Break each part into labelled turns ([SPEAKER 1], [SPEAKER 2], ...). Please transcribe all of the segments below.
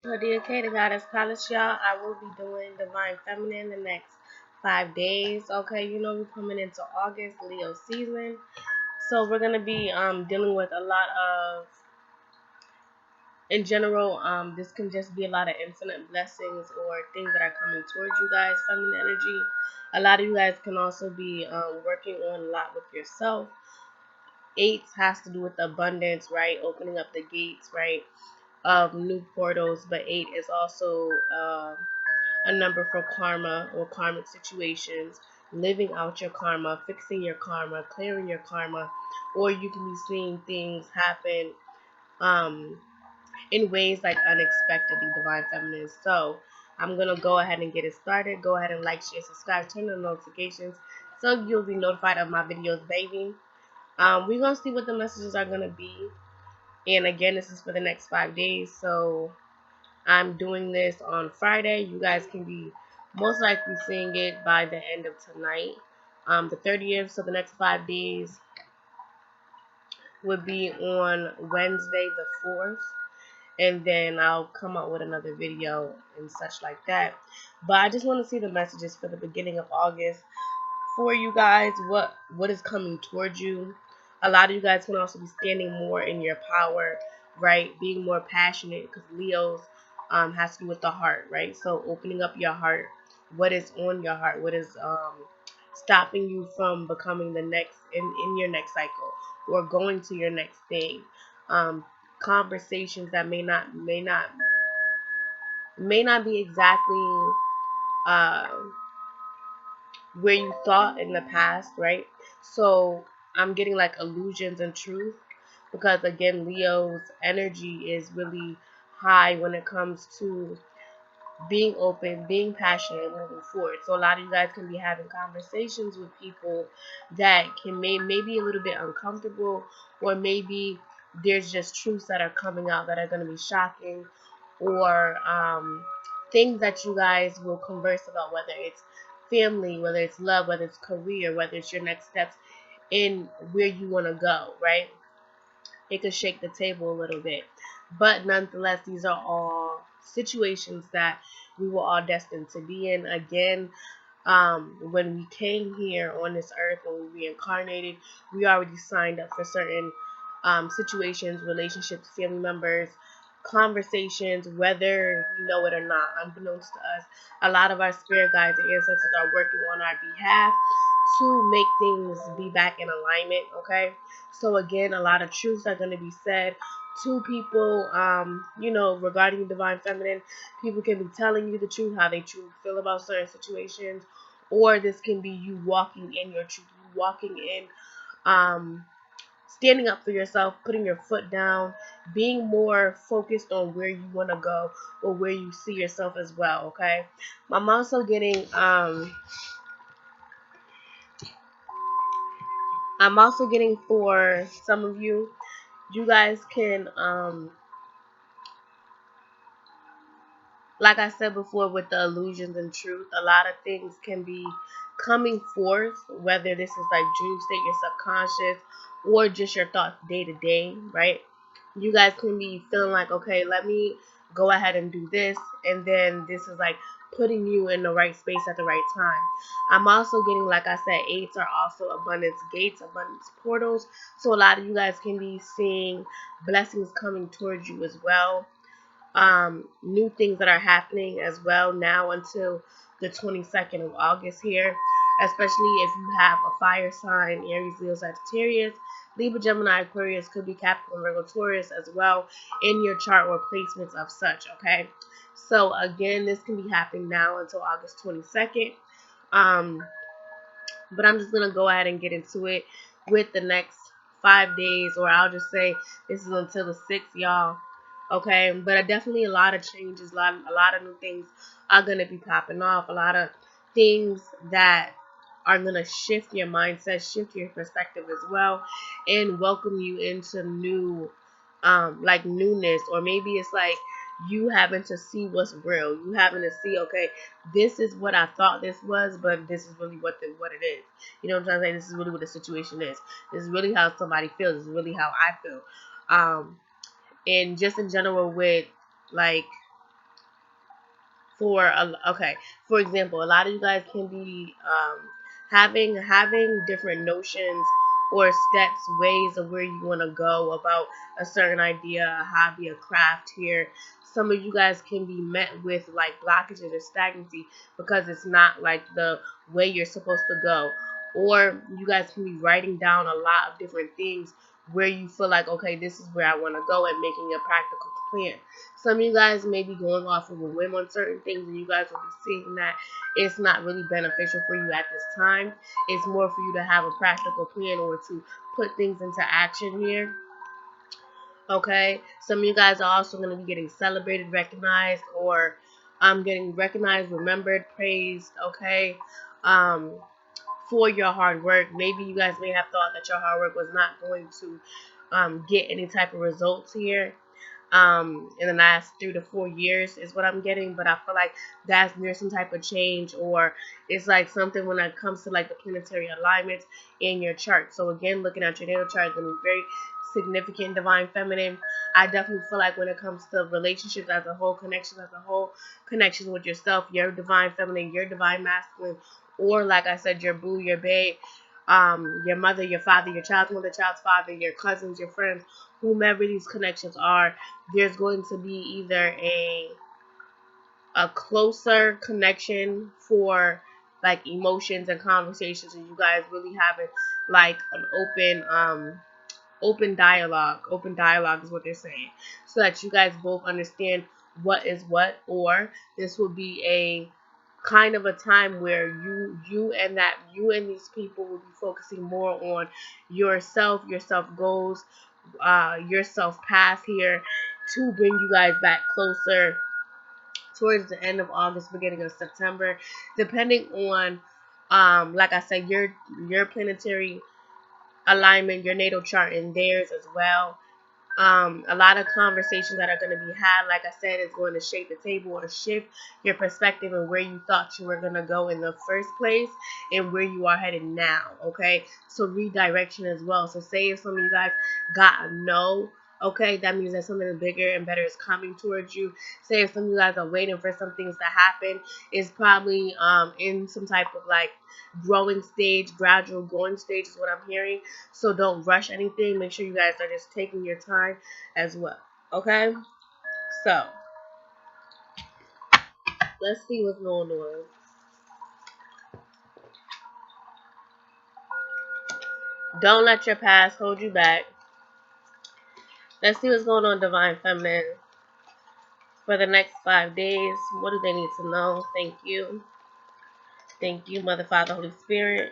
[SPEAKER 1] Hadiya, the goddess palace, y'all. I will be doing divine feminine the next 5 days. Okay, you know we're coming into August, Leo season, so we're gonna be dealing with a lot of, in general, this can just be a lot of infinite blessings or things that are coming towards you guys, feminine energy. A lot of you guys can also be working on a lot with yourself. Eights has to do with abundance, right? Opening up the gates, right? Of new portals, but eight is also a number for karma or karmic situations, living out your karma, fixing your karma, clearing your karma, or you can be seeing things happen um, in ways like unexpectedly, divine feminine. So I'm gonna go ahead and get it started. Go ahead and like, share, subscribe, turn on notifications so you'll be notified of my videos, baby. We're gonna see what the messages are gonna be. And again, this is for the next 5 days. So I'm doing this on Friday. You guys can be most likely seeing it by the end of tonight, the 30th. So the next 5 days would be on Wednesday the 4th. And then I'll come out with another video and such like that. But I just want to see the messages for the beginning of August for you guys. What is coming towards you? A lot of you guys can also be standing more in your power, right? Being more passionate, because Leo's has to do with the heart, right? So opening up your heart. What is on your heart? What is stopping you from becoming the next in your next cycle or going to your next thing? Conversations that may not be exactly uh, where you thought in the past, right? So I'm getting like illusions and truth, because again, Leo's energy is really high when it comes to being open, being passionate, and moving forward. So a lot of you guys can be having conversations with people that can maybe a little bit uncomfortable, or maybe there's just truths that are coming out that are going to be shocking, or things that you guys will converse about, whether it's family, whether it's love, whether it's career, whether it's your next steps in where you want to go, right? It could shake the table a little bit. But nonetheless, these are all situations that we were all destined to be in. Again, when we came here on this earth, when we reincarnated, we already signed up for certain situations, relationships, family members, conversations, whether we know it or not, unbeknownst to us. A lot of our spirit guides and ancestors are working on our behalf to make things be back in alignment, okay? So again, a lot of truths are going to be said to people, regarding divine feminine. People can be telling you the truth, how they truly feel about certain situations, or this can be you walking in your truth, you walking in, standing up for yourself, putting your foot down, being more focused on where you want to go or where you see yourself as well, okay? I'm also getting for some of you, you guys can like I said before, with the illusions and truth, a lot of things can be coming forth, whether this is like dream state, your subconscious, or just your thoughts day to day, right? You guys can be feeling like, okay, let me go ahead and do this, and then this is like putting you in the right space at the right time. I'm also getting, like I said, eights are also abundance gates, abundance portals. So a lot of you guys can be seeing blessings coming towards you as well. New things that are happening as well now until the 22nd of August here, especially if you have a fire sign, Aries, Leo, Sagittarius, Libra, Gemini, Aquarius, could be Capricorn, Virgo, Taurus as well in your chart or placements of such, okay? So again, this can be happening now until August 22nd. But I'm just going to go ahead and get into it with the next 5 days, or I'll just say this is until the 6th, y'all. Okay, but definitely a lot of changes, a lot of new things are going to be popping off. A lot of things that are going to shift your mindset, shift your perspective as well, and welcome you into new, like newness, or maybe it's like you having to see what's real. You having to see, okay, this is what I thought this was, but this is really what it is. You know what I'm trying to say? This is really what the situation is. This is really how somebody feels. This is really how I feel. And just in general with like Okay, for example, a lot of you guys can be having different notions or steps, ways of where you want to go about a certain idea, a hobby, a craft here. Some of you guys can be met with like blockages or stagnancy because it's not like the way you're supposed to go. Or you guys can be writing down a lot of different things where you feel like, okay, this is where I want to go, and making a practical plan. Some of you guys may be going off of a whim on certain things, and you guys will be seeing that it's not really beneficial for you at this time. It's more for you to have a practical plan or to put things into action here. Okay, some of you guys are also going to be getting celebrated, recognized, or getting recognized, remembered, praised. Okay, um, for your hard work. Maybe you guys may have thought that your hard work was not going to get any type of results here in the last 3 to 4 years is what I'm getting, but I feel like that's near some type of change, or it's like something when it comes to like the planetary alignments in your chart. So again, looking at your natal chart is going to be very significant, divine feminine. I definitely feel like when it comes to relationships as a whole, connections as a whole, connections with yourself, your divine feminine, your divine masculine, or like I said, your boo, your babe, your mother, your father, your child's mother, child's father, your cousins, your friends, whomever these connections are, there's going to be either a closer connection for like emotions and conversations, and you guys really having like an open dialogue. Open dialogue is what they're saying, so that you guys both understand what is what, or this will be a kind of a time where you and these people will be focusing more on yourself, your self goals, your self path here, to bring you guys back closer towards the end of August, beginning of September, depending on like I said, your planetary alignment, your natal chart, and theirs as well. A lot of conversations that are going to be had, like I said, is going to shake the table or shift your perspective and where you thought you were going to go in the first place and where you are headed now, okay? So redirection as well. So say if some of you guys got a no, okay, that means that something bigger and better is coming towards you. Say if some of you guys are waiting for some things to happen, it's probably in some type of like growing stage, gradual growing stage is what I'm hearing. So don't rush anything. Make sure you guys are just taking your time as well. Okay? So let's see what's going on. Don't let your past hold you back. Let's see what's going on, Divine Feminine. For the next 5 days, what do they need to know? Thank you. Thank you, Mother, Father, Holy Spirit.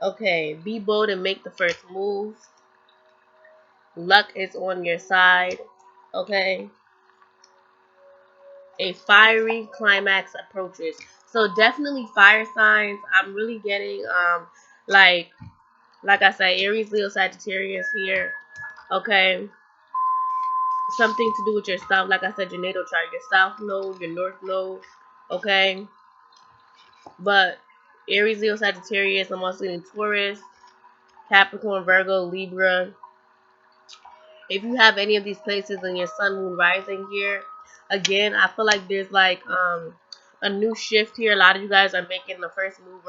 [SPEAKER 1] Okay, be bold and make the first move. Luck is on your side. Okay. A fiery climax approaches. So definitely fire signs. I'm really getting like I said, Aries, Leo, Sagittarius here. Okay. Something to do with your south, like I said, your natal chart, your south node, your north node. Okay. But Aries, Leo, Sagittarius, I'm also getting Taurus, Capricorn, Virgo, Libra. If you have any of these places in your sun, moon, rising here, again, I feel like there's like a new shift here. A lot of you guys are making the first move,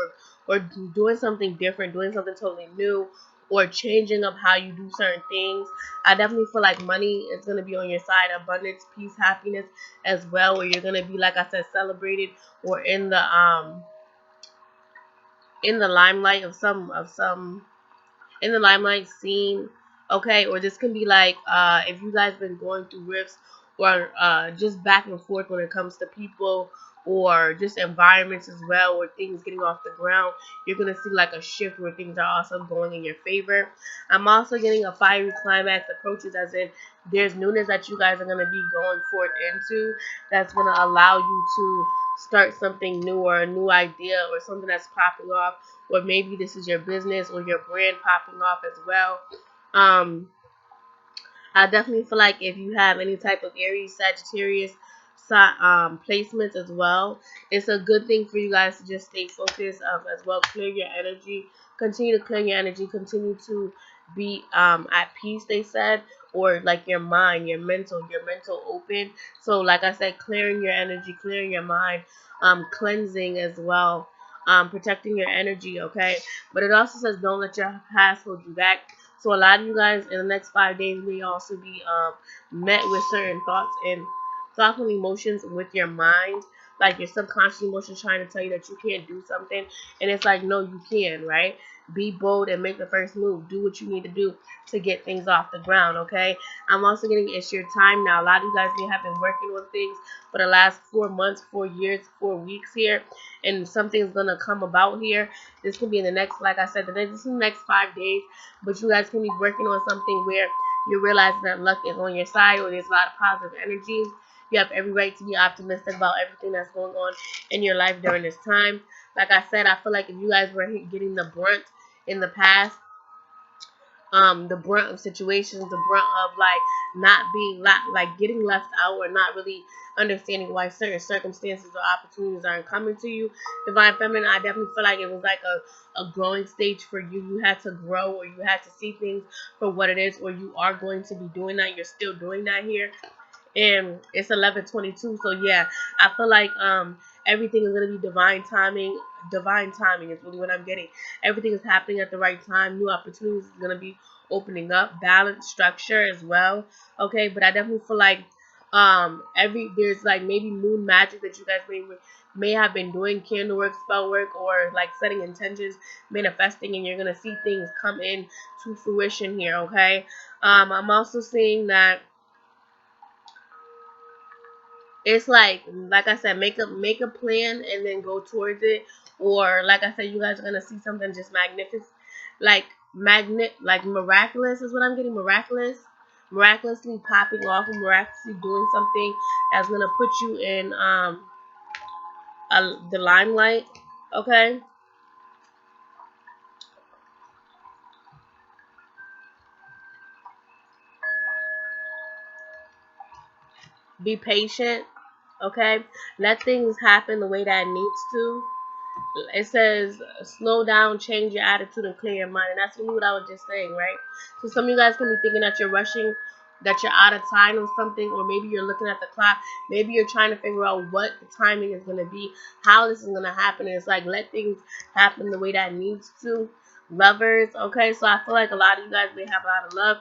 [SPEAKER 1] or doing something different, doing something totally new, or changing up how you do certain things. I definitely feel like money is going to be on your side, abundance, peace, happiness as well, where you're going to be, like I said, celebrated, or in the limelight of some in the limelight scene, okay? Or this can be like if you guys been going through rifts, or just back and forth when it comes to people, or just environments as well, or things getting off the ground, you're gonna see like a shift where things are also going in your favor. I'm also getting a fiery climax approaches, as in there's newness that you guys are gonna be going forward into, that's gonna allow you to start something new, or a new idea, or something that's popping off, or maybe this is your business or your brand popping off as well. I definitely feel like if you have any type of Aries, Sagittarius placements as well, it's a good thing for you guys to just stay focused, as well. Clear your energy. Continue to clear your energy. Continue to be at peace, they said, or like your mind, your mental open. So like I said, clearing your energy, clearing your mind, cleansing as well, protecting your energy, okay? But it also says don't let your past hold you back. So a lot of you guys in the next 5 days may also be met with certain thoughts and thoughtful emotions with your mind, like your subconscious emotions trying to tell you that you can't do something, and it's like, no, you can, right? Be bold and make the first move. Do what you need to do to get things off the ground, okay? I'm also getting it's your time now. A lot of you guys may have been working on things for the last 4 months, 4 years, 4 weeks here, and something's gonna come about here. This can be in the next, like I said, this is the next 5 days, but you guys can be working on something where you're realizing that luck is on your side, or there's a lot of positive energy. You have every right to be optimistic about everything that's going on in your life during this time. Like I said, I feel like if you guys were getting the brunt in the past, the brunt of situations, the brunt of like not being like getting left out, or not really understanding why certain circumstances or opportunities aren't coming to you, Divine Feminine, I definitely feel like it was like a growing stage for you. You had to grow, or you had to see things for what it is, or you are going to be doing that. You're still doing that here, and it's 11:22. So yeah, I feel like everything is gonna be divine timing. Divine timing is really what I'm getting. Everything is happening at the right time. New opportunities is gonna be opening up. Balance, structure as well. Okay, but I definitely feel like there's like maybe moon magic that you guys may have been doing, candle work, spell work, or like setting intentions, manifesting, and you're gonna see things come in to fruition here. Okay, I'm also seeing that it's like I said, make a plan and then go towards it. Or like I said, you guys are gonna see something just magnificent, like like miraculous is what I'm getting. Miraculously popping off, and miraculously doing something that's gonna put you in the limelight. Okay, be patient. Okay, let things happen the way that it needs to. It says slow down, change your attitude, and clear your mind. And that's really what I was just saying, right? So some of you guys can be thinking that you're rushing, that you're out of time or something, or maybe you're looking at the clock. Maybe you're trying to figure out what the timing is going to be, how this is going to happen. And it's like, let things happen the way that it needs to. Lovers, okay? So I feel like a lot of you guys may have a lot of love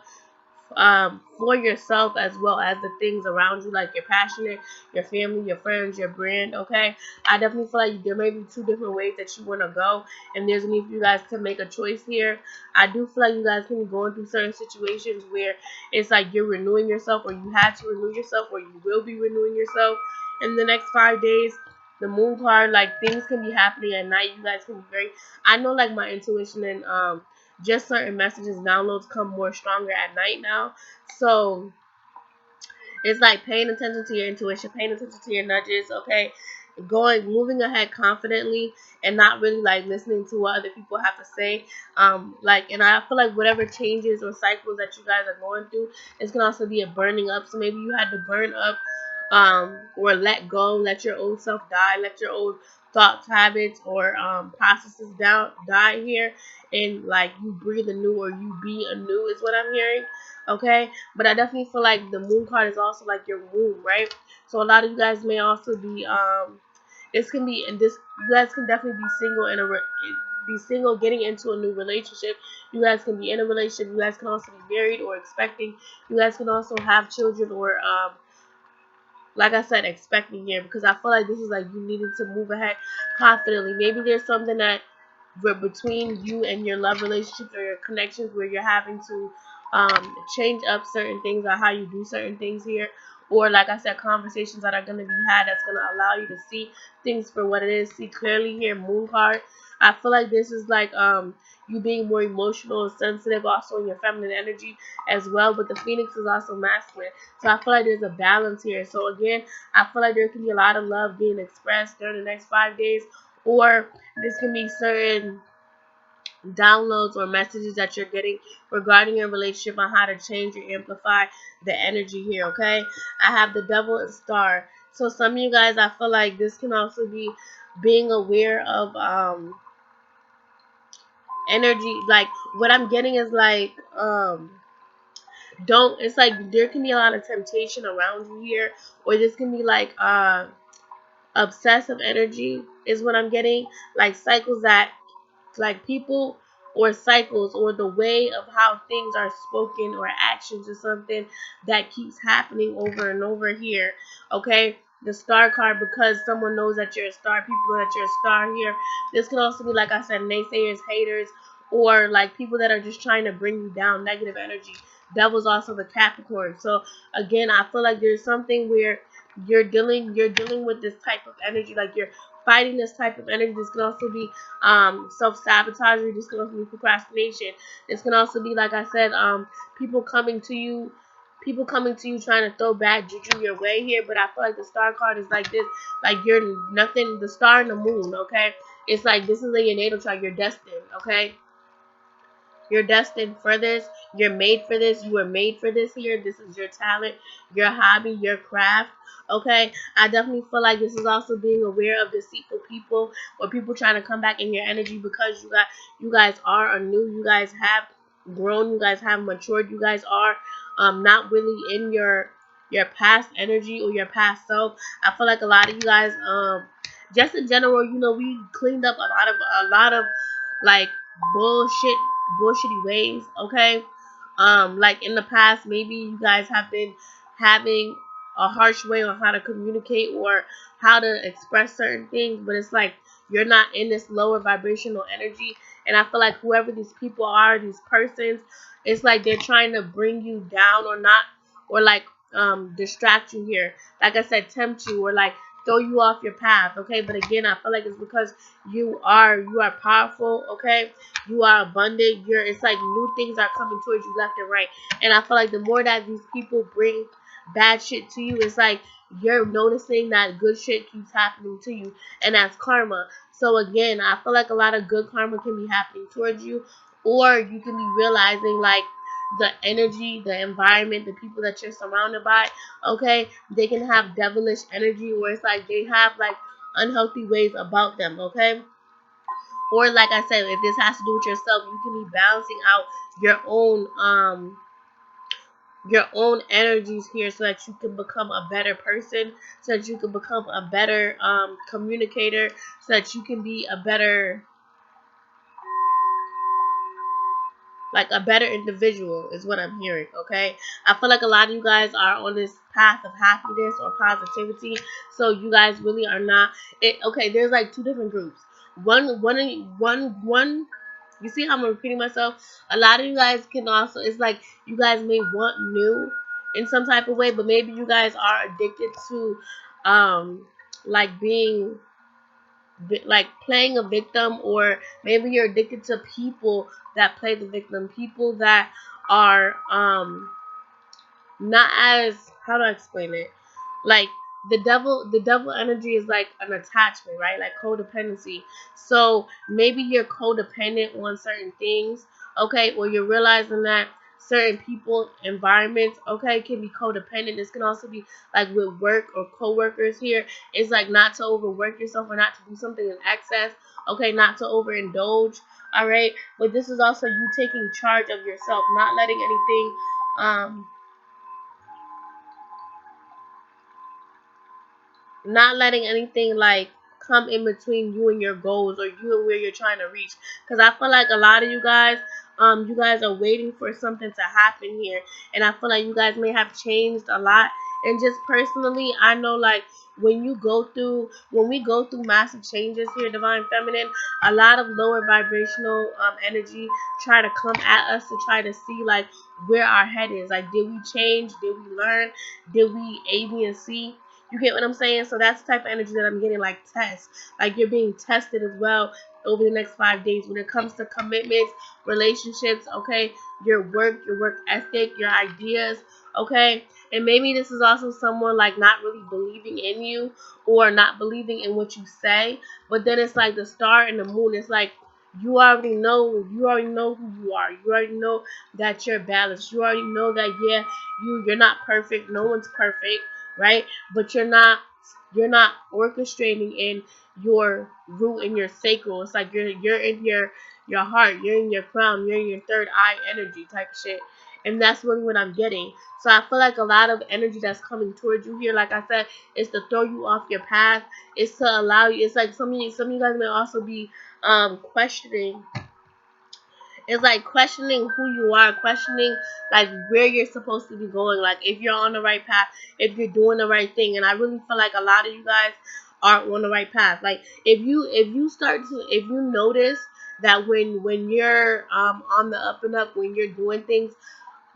[SPEAKER 1] for yourself, as well as the things around you, like your passionate, your family, your friends, your brand, okay? I definitely feel like there may be two different ways that you want to go, and there's a need for you guys to make a choice here. I do feel like you guys can be going through certain situations where it's like you're renewing yourself, or you had to renew yourself, or you will be renewing yourself in the next 5 days. The moon card, like things can be happening at night. You guys can be very, I know like my intuition and just certain messages, downloads come more stronger at night now. So it's like paying attention to your intuition, paying attention to your nudges, okay? Moving ahead confidently, and not really like listening to what other people have to say. And I feel like whatever changes or cycles that you guys are going through, it's gonna also be a burning up. So maybe you had to burn up, or let go, let your old self die, let your old thoughts, habits, or processes die here, and like you breathe anew, or you be anew is what I'm hearing. Okay, but I definitely feel like the moon card is also like your womb, right? So a lot of you guys may also be this can be in this you guys can definitely be single be single, getting into a new relationship. You guys can be in a relationship. You guys can also be married or expecting. You guys can also have children, or like I said, expecting here, because I feel like this is like you needed to move ahead confidently. Maybe there's something that between you and your love relationships or your connections where you're having to change up certain things, or how you do certain things here, or like I said, conversations that are going to be had that's going to allow you to see things for what it is, see clearly here. Moon card, I feel like this is like you being more emotional and sensitive, also in your feminine energy as well, but the phoenix is also masculine. So I feel like there's a balance here. So again, I feel like there can be a lot of love being expressed during the next 5 days, or this can be certain downloads or messages that you're getting regarding your relationship on how to change or amplify the energy here, okay? I have the devil and star. So some of you guys, I feel like this can also be being aware of energy. Like what I'm getting is like don't, it's like there can be a lot of temptation around you here, or this can be like obsessive energy is what I'm getting, like cycles that, like people or cycles or the way of how things are spoken or actions or something that keeps happening over and over here. Okay, the star card, because someone knows that you're a star, people know that you're a star here. This could also be, like I said, naysayers, haters, or like people that are just trying to bring you down, negative energy. That was also the Capricorn. So again, I feel like there's something where you're dealing with this type of energy, like you're fighting this type of energy. This can also be self-sabotage. This can also be procrastination. This can also be, like I said, people coming to you people coming to you trying to throw bad juju your way here. But I feel like the star card is like this, like you're nothing, the star and the moon. Okay, it's like this is in your natal chart, you're destined. Okay, you're destined for this. You're made for this. You were made for this here. This is your talent, your hobby, your craft. Okay, I definitely feel like this is also being aware of deceitful people or people trying to come back in your energy, because you guys are anew. You guys have grown. You guys have matured. You guys are not really in your past energy or your past self. I feel like a lot of you guys just in general, we cleaned up a lot of like bullshit bullshitty ways. Okay, like in the past, maybe you guys have been having a harsh way on how to communicate or how to express certain things, but it's like you're not in this lower vibrational energy. And I feel like whoever these people are, these persons, it's like they're trying to bring you down or not, or like distract you here, like I said, tempt you, or like throw you off your path. Okay, but again, I feel like it's because you are powerful. Okay, you are abundant. It's like new things are coming towards you left and right. And I feel like the more that these people bring bad shit to you, it's like you're noticing that good shit keeps happening to you, and that's karma. So again, I feel like a lot of good karma can be happening towards you, or you can be realizing like the energy, the environment, the people that you're surrounded by. Okay, they can have devilish energy, or it's like they have like unhealthy ways about them. Okay, or like I said, if this has to do with yourself, you can be balancing out your own energies here, so that you can become a better person, so that you can become a better communicator, so that you can be a better individual is what I'm hearing. Okay, I feel like a lot of you guys are on this path of happiness or positivity, so you guys really are not it. Okay, there's like two different groups. One. You see how I'm repeating myself? A lot of you guys can also, it's like you guys may want new in some type of way, but maybe you guys are addicted to like being like playing a victim, or maybe you're addicted to people that play the victim, people that are not as, how do I explain it? Like the devil energy is like an attachment, right? Like codependency. So maybe you're codependent on certain things, okay, or you're realizing that certain people, environments, okay, can be codependent. This can also be like with work or co-workers here. It's like not to overwork yourself or not to do something in excess, okay, not to overindulge, all right. But this is also you taking charge of yourself, not letting anything um not letting anything like come in between you and your goals, or you and where you're trying to reach. Because I feel like a lot of you guys are waiting for something to happen here, and I feel like you guys may have changed a lot. And just personally, I know like when we go through massive changes here, divine feminine, a lot of lower vibrational energy try to come at us to try to see like where our head is. Like, did we change? Did we learn? Did we A, B, and C? You get what I'm saying? So that's the type of energy that I'm getting, like test. Like you're being tested as well over the next 5 days when it comes to commitments, relationships, okay, your work ethic, your ideas, okay? And maybe this is also someone like not really believing in you or not believing in what you say, but then it's like the star and the moon. It's like you already know who you are. You already know that you're balanced. You already know that you're not perfect. No one's perfect, right? But you're not orchestrating in your root and your sacral. It's like you're in your heart, you're in your crown, you're in your third eye energy type of shit. And that's really what I'm getting. So I feel like a lot of energy that's coming towards you here, like I said, is to throw you off your path. It's to allow you. It's like some of you guys may also be questioning. It's like questioning who you are, questioning like where you're supposed to be going, like if you're on the right path, if you're doing the right thing. And I really feel like a lot of you guys aren't on the right path. Like if you notice that when you're on the up and up, when you're doing things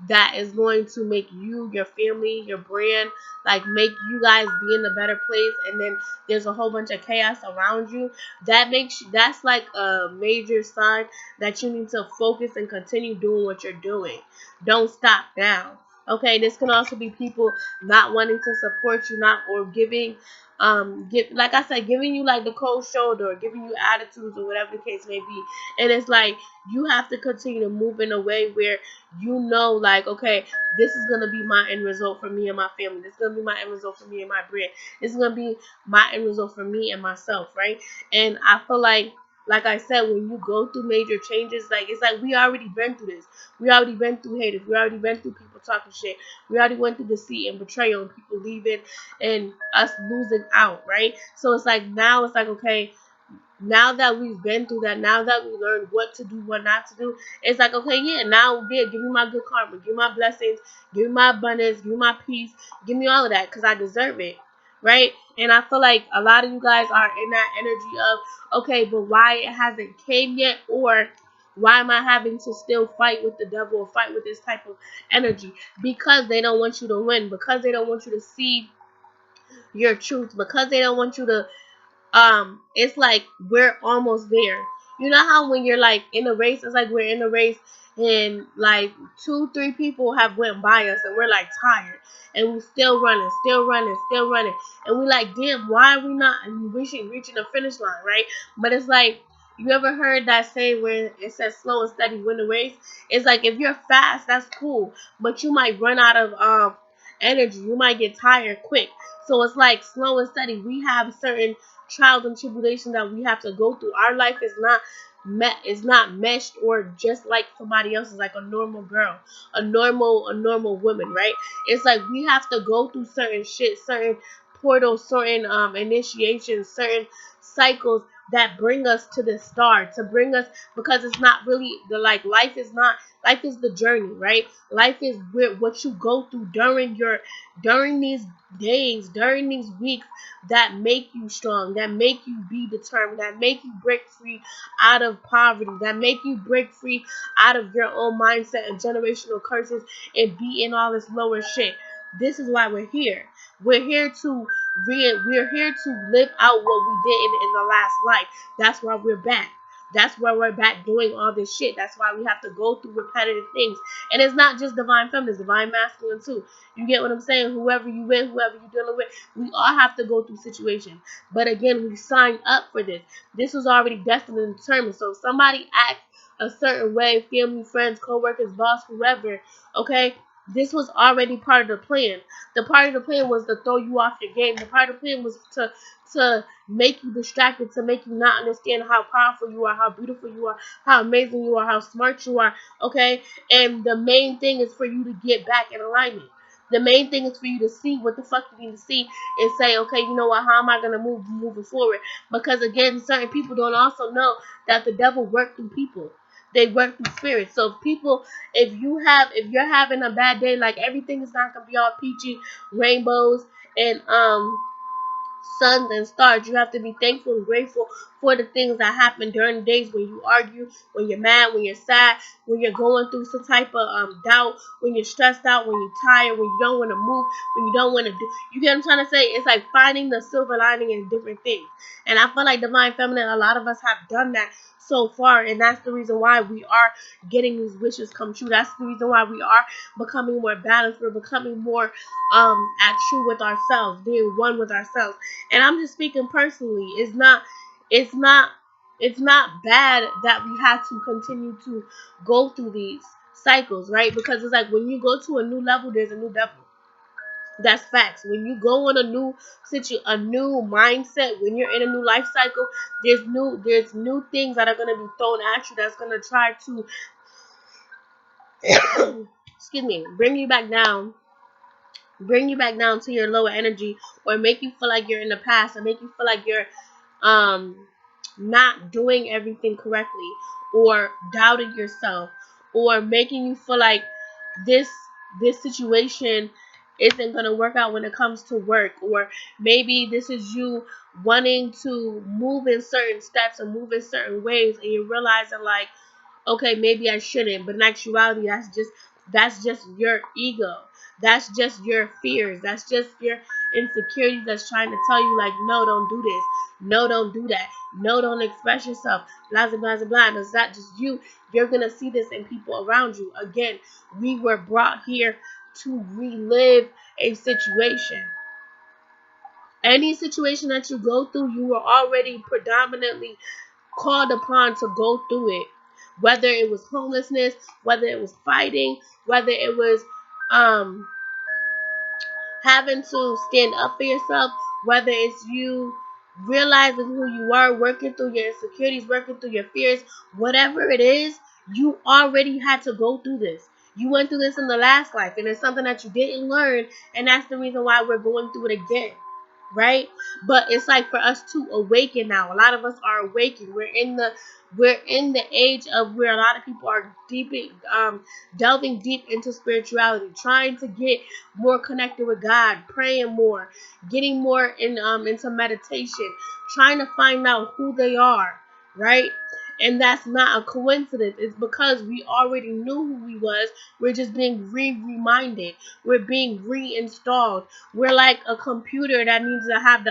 [SPEAKER 1] that is going to make you, your family, your brand, like make you guys be in a better place, and then there's a whole bunch of chaos around you, that's like a major sign that you need to focus and continue doing what you're doing. Don't stop now. Okay, this can also be people not wanting to support you, not or giving like I said, giving you like the cold shoulder, or giving you attitudes, or whatever the case may be. And it's like you have to continue to move in a way where you know, like, okay, this is gonna be my end result for me and my family. This is gonna be my end result for me and my brand. This is gonna be my end result for me and myself, right? And I feel like I said, when you go through major changes, like it's like we already been through this. We already been through haters. We already been through people talking shit. We already went through deceit and betrayal and people leaving and us losing out, right? So it's like now it's like, okay, now that we've been through that, now that we learned what to do, what not to do, it's like, okay, yeah, now give me my good karma, give me my blessings, give me my abundance, give me my peace, give me all of that, because I deserve it, right? And I feel like a lot of you guys are in that energy of, okay, but why it hasn't came yet, or why am I having to still fight with the devil or fight with this type of energy? Because they don't want you to win, because they don't want you to see your truth, because they don't want you to it's like we're almost there. You know how when you're like in a race, it's like we're in a race and like 2 3 people have went by us and we're like tired and we still running, still running, still running, and we like, damn, why are we not reaching the finish line, right? But it's like, you ever heard that saying where it says slow and steady win the race? It's like if you're fast, that's cool, but you might run out of energy. You might get tired quick. So it's like slow and steady. We have certain trials and tribulations that we have to go through. Our life is not meshed or just like somebody else's, like a normal girl, a normal woman, right? It's like we have to go through certain shit, certain portals, certain initiations, certain cycles that bring us to the star, to bring us, because it's not really the like life is not, life is the journey, right? Life is what you go through during these days, during these weeks, that make you strong, that make you be determined, that make you break free out of poverty, that make you break free out of your own mindset and generational curses and be in all this lower shit. This is why we're here. We're here to we're here to live out what we did in the last life. That's why we're back. That's why we're back doing all this shit. That's why we have to go through repetitive things. And it's not just divine feminine, it's divine masculine too. You get what I'm saying? Whoever you with, whoever you're dealing with, we all have to go through situations. But again, we signed up for this. This was already destined and determined. So if somebody acts a certain way, family, friends, co-workers, boss, whoever, okay, this was already part of the plan. The part of the plan was to throw you off your game. The part of the plan was to make you distracted, to make you not understand how powerful you are, how beautiful you are, how amazing you are, how smart you are, okay? And the main thing is for you to get back in alignment. The main thing is for you to see what the fuck you need to see and say, okay, you know what, how am I going to moving forward? Because again, certain people don't also know that the devil worked through people. They work through spirits. So if you're having a bad day, like everything is not gonna be all peachy, rainbows, and suns and stars. You have to be thankful and grateful for the things that happen during the days when you argue, when you're mad, when you're sad, when you're going through some type of doubt, when you're stressed out, when you're tired, when you don't want to move, when you don't want to do. You get what I'm trying to say? It's like finding the silver lining in different things. And I feel like Divine Feminine, a lot of us have done that so far, and that's the reason why we are getting these wishes come true. That's the reason why we are becoming more balanced. We're becoming more at true with ourselves, being one with ourselves. And I'm just speaking personally. It's not it's not bad that we have to continue to go through these cycles, right? Because it's like when you go to a new level, there's a new devil. That's facts. When you go on a new mindset, when you're in a new life cycle, there's new things that are gonna be thrown at you that's gonna try to bring you back down, to your lower energy, or make you feel like you're in the past, or make you feel like you're um not doing everything correctly, or doubting yourself, or making you feel like this situation isn't going to work out when it comes to work, or maybe this is you wanting to move in certain steps or move in certain ways, and you're realizing like, okay, maybe I shouldn't, but in actuality, that's just your ego. That's just your fears. That's just your insecurities that's trying to tell you like, no, don't do this. No, don't do that. No, don't express yourself. Blah, blah, blah, blah. And it's not just you. You're going to see this in people around you. Again, we were brought here to relive a situation. Any situation that you go through, you were already predominantly called upon to go through it. Whether it was homelessness, whether it was fighting, whether it was having to stand up for yourself, whether it's you realizing who you are, working through your insecurities, working through your fears, whatever it is, you already had to go through this. You went through this in the last life, and it's something that you didn't learn, and that's the reason why we're going through it again. Right? But it's like for us to awaken now. A lot of us are awakened. We're in the age of where a lot of people are delving deep into spirituality, trying to get more connected with God, praying more, getting more into meditation, trying to find out who they are, right? And that's not a coincidence. It's because we already knew who we was. We're just being reminded. We're being reinstalled. We're like a computer that needs to have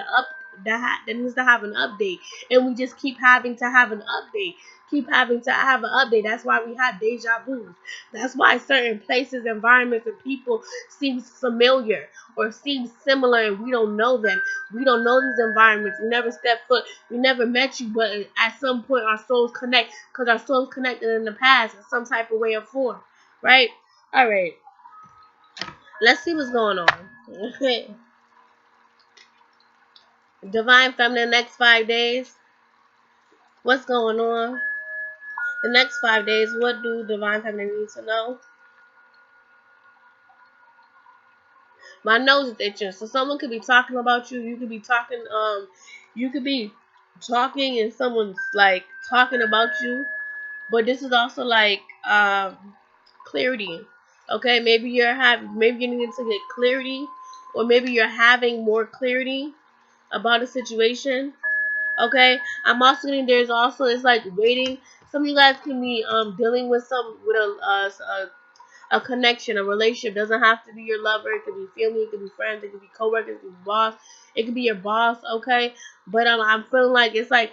[SPEAKER 1] that needs to have an update, and we just keep having to have an update. Keep having to have an update. That's why we have deja vu. That's why certain places, environments, and people seem familiar or seem similar, and we don't know them. We don't know these environments. We never stepped foot. We never met you, but at some point our souls connect because our souls connected in the past in some type of way or form, right? All right. Let's see what's going on. Divine Feminine, next 5 days. What's going on? The next 5 days, what do Divine Feminine need to know? My nose is itching. So someone could be talking about you. You could be talking, and someone's like talking about you. But this is also like clarity. Okay, maybe maybe you need to get clarity, or maybe you're having more clarity about a situation. Okay, I'm also getting it's like waiting. Some of you guys can be dealing with a connection, a relationship. Doesn't have to be your lover. It could be family. It could be friends. It could be coworkers. It could be boss. It could be your boss. Okay, but I'm feeling like it's like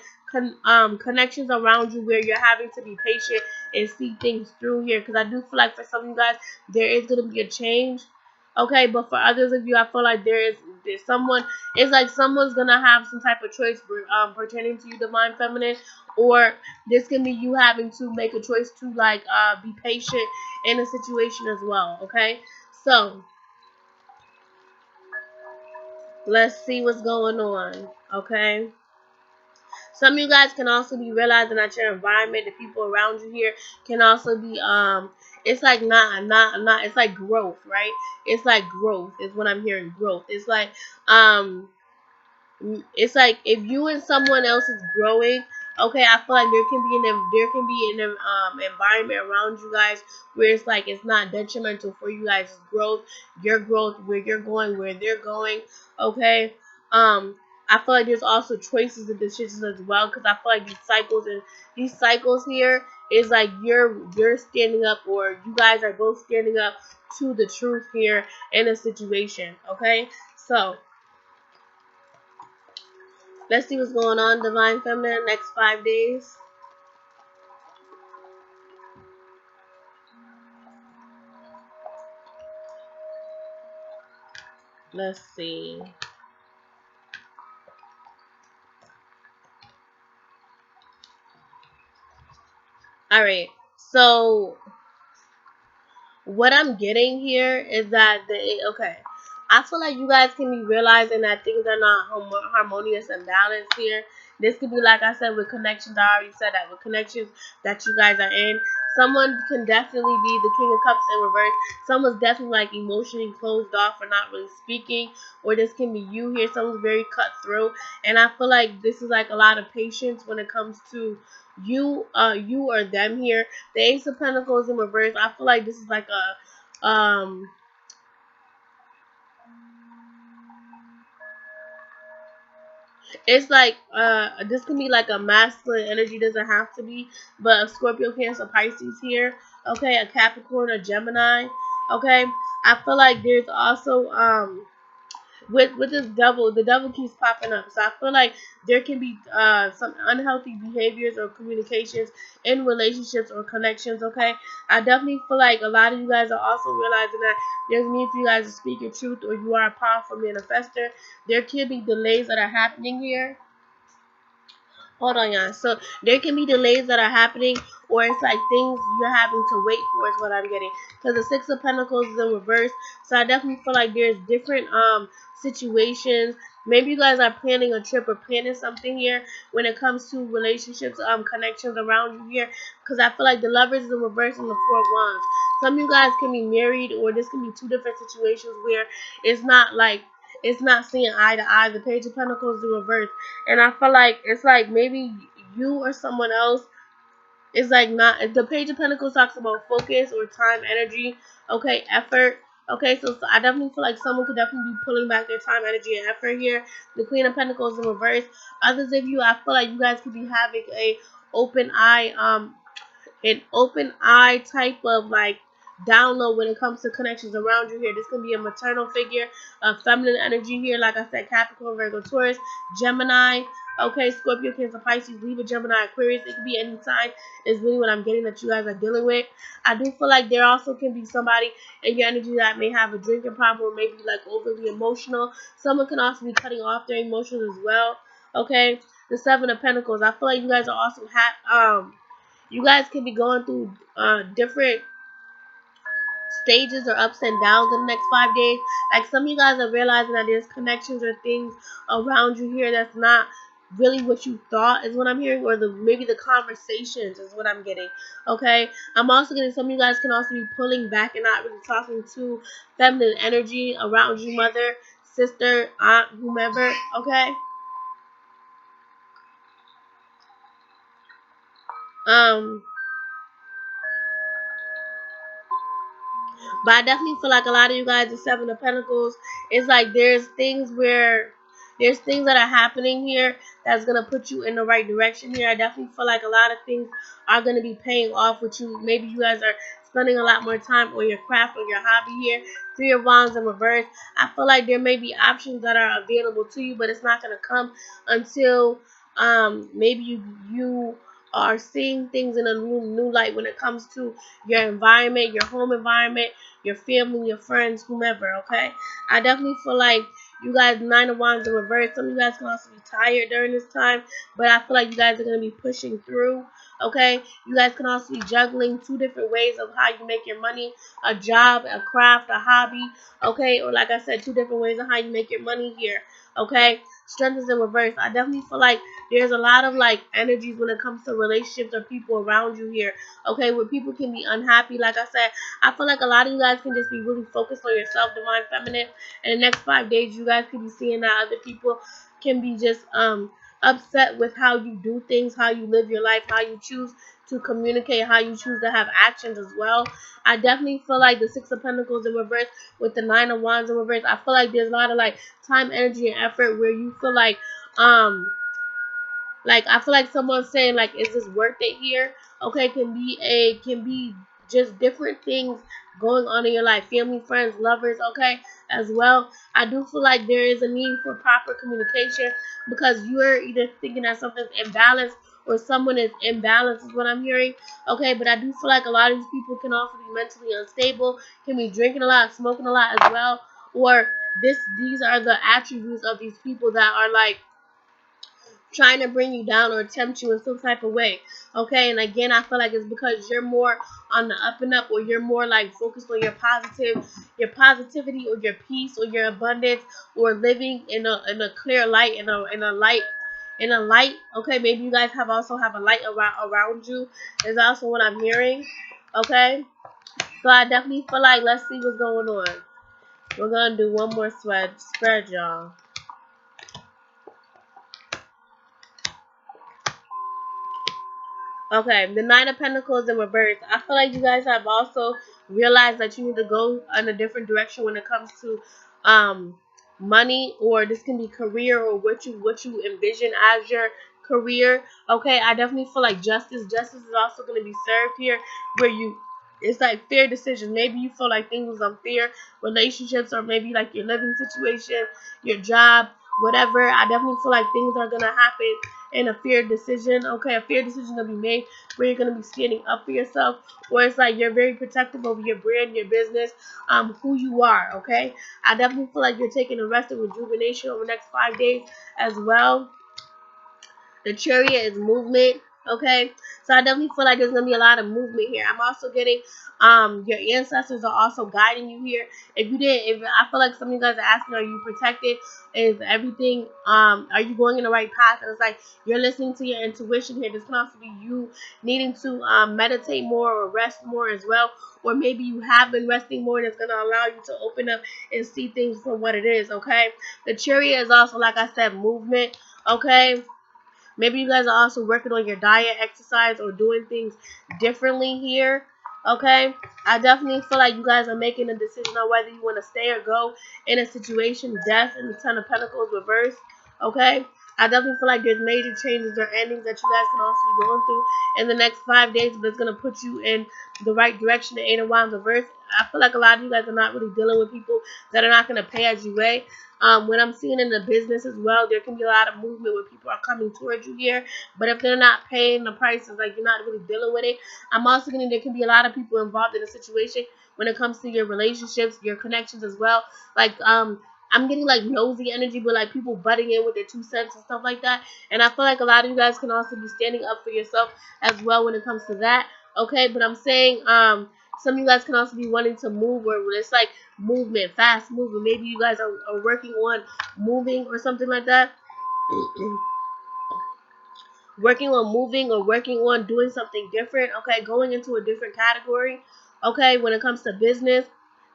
[SPEAKER 1] connections around you where you're having to be patient and see things through here. Because I do feel like for some of you guys there is gonna be a change. Okay, but for others of you, I feel like there's someone. It's like someone's gonna have some type of choice pertaining to you, Divine Feminine, or this can be you having to make a choice to like be patient in a situation as well. Okay, so let's see what's going on. Okay, some of you guys can also be realizing that your environment, the people around you here, can also be it's like not it's like growth, right? It's like growth is what I'm hearing. Growth. Um it's like if you and someone else is growing, okay, I feel like there can be an environment around you guys where it's like it's not detrimental for you guys' growth, your growth, where you're going, where they're going. Okay, I feel like there's also choices and decisions as well, because I feel like these cycles here is like you're standing up, or you guys are both standing up to the truth here in a situation. Okay, so let's see what's going on, Divine Feminine, next 5 days. Let's see. Alright, so what I'm getting here is that okay, I feel like you guys can be realizing that things are not harmonious and balanced here. This could be, like I said, with connections. I already said that with connections that you guys are in. Someone can definitely be the King of Cups in reverse. Someone's definitely like emotionally closed off or not really speaking. Or this can be you here. Someone's very cutthroat. And I feel like this is like a lot of patience when it comes to you or them here. The Ace of Pentacles in reverse. I feel like this is like a it's like this can be like a masculine energy, doesn't have to be, but a Scorpio, Cancer, Pisces here, okay, a Capricorn, a Gemini, okay. I feel like there's also with this devil, the devil keeps popping up. So I feel like there can be some unhealthy behaviors or communications in relationships or connections. Okay, I definitely feel like a lot of you guys are also realizing that there's a need for you guys to speak your truth, or you are a powerful manifester. There can be delays that are happening here. Hold on, y'all. So there can be delays that are happening, or it's like things you're having to wait for is what I'm getting. Because the Six of Pentacles is in reverse, so I definitely feel like there's different situations. Maybe you guys are planning a trip or planning something here when it comes to relationships, connections around you here. Because I feel like the Lovers is in reverse and the Four of Wands. Some of you guys can be married, or this can be two different situations where it's not like it's not seeing eye to eye. The Page of Pentacles is in reverse. And I feel like it's like maybe you or someone else is like not. The Page of Pentacles talks about focus or time, energy, okay, effort. Okay, so I definitely feel like someone could definitely be pulling back their time, energy, and effort here. The Queen of Pentacles in reverse. Others of you, I feel like you guys could be having a open eye, an open eye type of like download when it comes to connections around you here. This can be a maternal figure, a feminine energy here, like I said, Capricorn, Virgo, Taurus, Gemini, okay, Scorpio, Cancer, Pisces, Libra, Gemini, Aquarius. It could be any sign is really what I'm getting that you guys are dealing with. I do feel like there also can be somebody in your energy that may have a drinking problem or maybe like overly emotional. Someone can also be cutting off their emotions as well. Okay, the Seven of Pentacles. I feel like you guys are also you guys could be going through different stages or ups and downs in the next 5 days. Like some of you guys are realizing that there's connections or things around you here that's not really what you thought is what I'm hearing, or maybe the conversations is what I'm getting. Okay, I'm also getting some of you guys can also be pulling back and not really talking to feminine energy around you, mother, sister, aunt, whomever. Okay, um. But I definitely feel like a lot of you guys, the Seven of Pentacles, it's like there's things that are happening here that's gonna put you in the right direction here. I definitely feel like a lot of things are gonna be paying off with you. Maybe you guys are spending a lot more time on your craft or your hobby here. Three of Wands in reverse. I feel like there may be options that are available to you, but it's not gonna come until maybe you are seeing things in a new light when it comes to your environment, your home environment, your family, your friends, whomever, okay? I definitely feel like you guys, Nine of Wands in reverse. Some of you guys can also be tired during this time, but I feel like you guys are going to be pushing through, okay? You guys can also be juggling two different ways of how you make your money, a job, a craft, a hobby, okay? Or like I said, two different ways of how you make your money here, okay? Strength is in reverse. I definitely feel like there's a lot of like energies when it comes to relationships or people around you here, okay? Where people can be unhappy. Like I said, I feel like a lot of you guys can just be really focused on yourself, divine feminine. And the next 5 days, you guys can be seeing that other people can be just upset with how you do things, how you live your life, how you choose to communicate, how you choose to have actions as well. I definitely feel like the Six of Pentacles in reverse with the Nine of Wands in reverse. I feel like there's a lot of like time, energy, and effort where you feel like I feel like someone's saying like, is this worth it here? Okay, can be just different things going on in your life, family, friends, lovers, okay, as well. I do feel like there is a need for proper communication because you're either thinking that something's imbalanced or someone is imbalanced is what I'm hearing. Okay, but I do feel like a lot of these people can also be mentally unstable, can be drinking a lot, smoking a lot as well, or these are the attributes of these people that are like trying to bring you down or tempt you in some type of way. Okay, and again, I feel like it's because you're more on the up and up, or you're more like focused on your positivity, or your peace, or your abundance, or living in a clear light, in a light. Okay, maybe you guys have a light around you. Is also what I'm hearing. Okay, so I definitely feel like, let's see what's going on. We're gonna do one more spread, y'all. Okay, the Nine of Pentacles in reverse. I feel like you guys have also realized that you need to go in a different direction when it comes to um money, or this can be career, or what you envision as your career. Okay, I definitely feel like justice is also going to be served here, where you, it's like fair decisions. Maybe you feel like things was unfair, relationships, or maybe like your living situation, your job, whatever. I definitely feel like things are gonna happen in a fair decision. Okay, a fair decision gonna be made where you're gonna be standing up for yourself, or it's like you're very protective over your brand, your business, who you are. Okay, I definitely feel like you're taking a rest and rejuvenation over the next 5 days as well. The chariot is movement. Okay, so I definitely feel like there's gonna be a lot of movement here. I'm also getting your ancestors are also guiding you here. If I feel like some of you guys are asking, are you protected? Is everything are you going in the right path? And it's like you're listening to your intuition here. This can also be you needing to meditate more or rest more as well. Or maybe you have been resting more, and it's gonna allow you to open up and see things for what it is. Okay, the chariot is also, like I said, movement. Okay, maybe you guys are also working on your diet, exercise, or doing things differently here. Okay, I definitely feel like you guys are making a decision on whether you want to stay or go in a situation. Death and the Ten of Pentacles reversed. Okay, I definitely feel like there's major changes or endings that you guys can also be going through in the next 5 days, but it's going to put you in the right direction. The Eight of Wands reversed. I feel like a lot of you guys are not really dealing with people that are not going to pay as you weigh. When I'm seeing in the business as well, there can be a lot of movement where people are coming towards you here. But if they're not paying the prices, like you're not really dealing with it. I'm also getting there can be a lot of people involved in a situation when it comes to your relationships, your connections as well. Like I'm getting like nosy energy, but like people butting in with their 2 cents and stuff like that. And I feel like a lot of you guys can also be standing up for yourself as well when it comes to that. Okay, but I'm saying some of you guys can also be wanting to move, or it's like movement, fast movement. Maybe you guys are working on moving or something like that. Working on moving or working on doing something different. Okay, going into a different category. Okay, when it comes to business.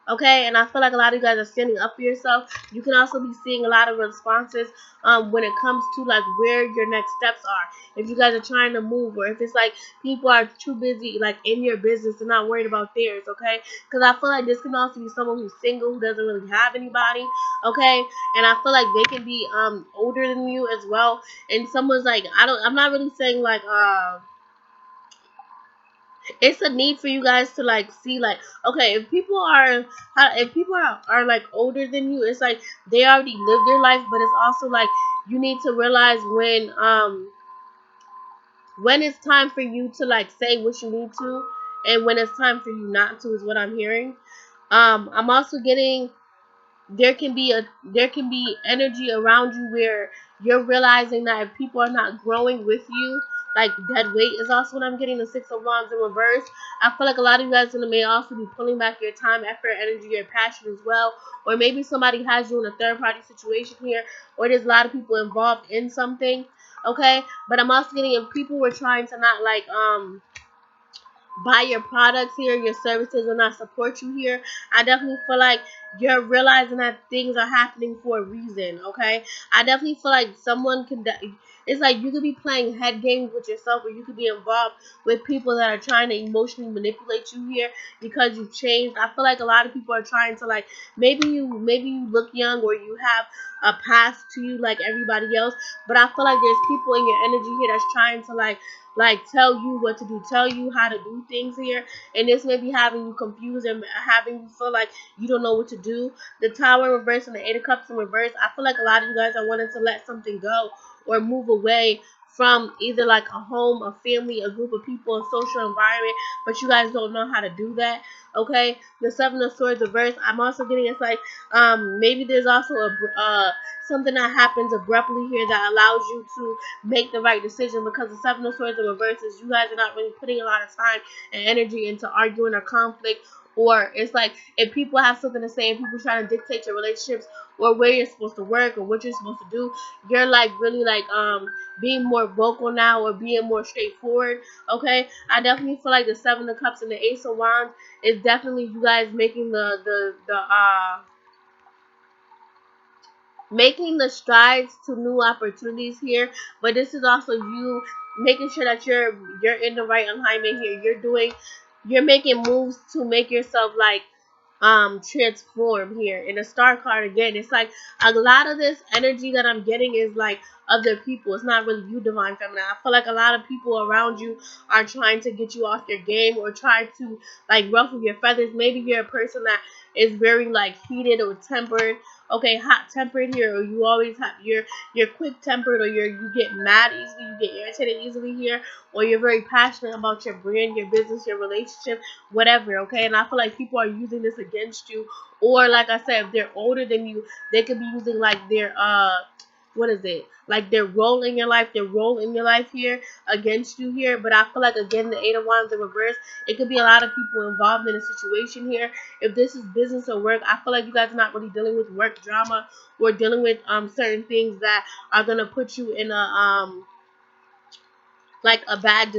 [SPEAKER 1] Okay, and I feel like a lot of you guys are standing up for yourself. You can also be seeing a lot of responses when it comes to like where your next steps are. If you guys are trying to move, or if it's like people are too busy like in your business and not worried about theirs. Okay, because I feel like this can also be someone who's single, who doesn't really have anybody. Okay, and I feel like they can be older than you as well. And someone's like, I'm not really saying like it's a need for you guys to like see like, okay, if people are like older than you, it's like they already lived their life. But it's also like you need to realize when it's time for you to like say what you need to, and when it's time for you not to, is what I'm hearing. I'm also getting there can be energy around you where you're realizing that if people are not growing with you, like dead weight is also what I'm getting. The Six of Wands in reverse. I feel like a lot of you guys may also be pulling back your time, effort, energy, your passion as well. Or maybe somebody has you in a third party situation here, or there's a lot of people involved in something. Okay, but I'm also getting if people were trying to not like buy your products here, your services, will not support you here. I definitely feel like you're realizing that things are happening for a reason. Okay, I definitely feel like someone can. It's like you could be playing head games with yourself, or you could be involved with people that are trying to emotionally manipulate you here because you've changed. I feel like a lot of people are trying to like maybe you look young, or you have a past to you like everybody else, but I feel like there's people in your energy here that's trying to like tell you what to do, tell you how to do things here, and this may be having you confused and having you feel like you don't know what to do. The Tower in reverse and the Eight of Cups in reverse. I feel like a lot of you guys are wanting to let something go or move away from either like a home, a family, a group of people, a social environment, but you guys don't know how to do that. Okay, the Seven of Swords reverse. I'm also getting it's like maybe there's also a something that happens abruptly here that allows you to make the right decision, because the Seven of Swords in reverse is you guys are not really putting a lot of time and energy into arguing or conflict, or it's like if people have something to say and people trying to dictate your relationships or where you're supposed to work or what you're supposed to do, you're like really like being more vocal now or being more straightforward. Okay, I definitely feel like the Seven of Cups and the Ace of Wands is definitely you guys making making the strides to new opportunities here, but this is also you making sure that you're in the right alignment here. You're making moves to make yourself like transform here. In the Star card again, it's like a lot of this energy that I'm getting is like other people. It's not really you, divine feminine. I feel like a lot of people around you are trying to get you off your game or try to like ruffle your feathers. Maybe you're a person that is very like heated or tempered. Okay, hot tempered here, or you always have you're quick tempered, or you get mad easily, you get irritated easily here, or you're very passionate about your brand, your business, your relationship, whatever. Okay, and I feel like people are using this against you, or like I said, if they're older than you, they could be using like their what is it? Like their role in your life, here against you here. But I feel like again the Eight of Wands in reverse, it could be a lot of people involved in a situation here. If this is business or work, I feel like you guys are not really dealing with work drama or dealing with certain things that are gonna put you in a like a bad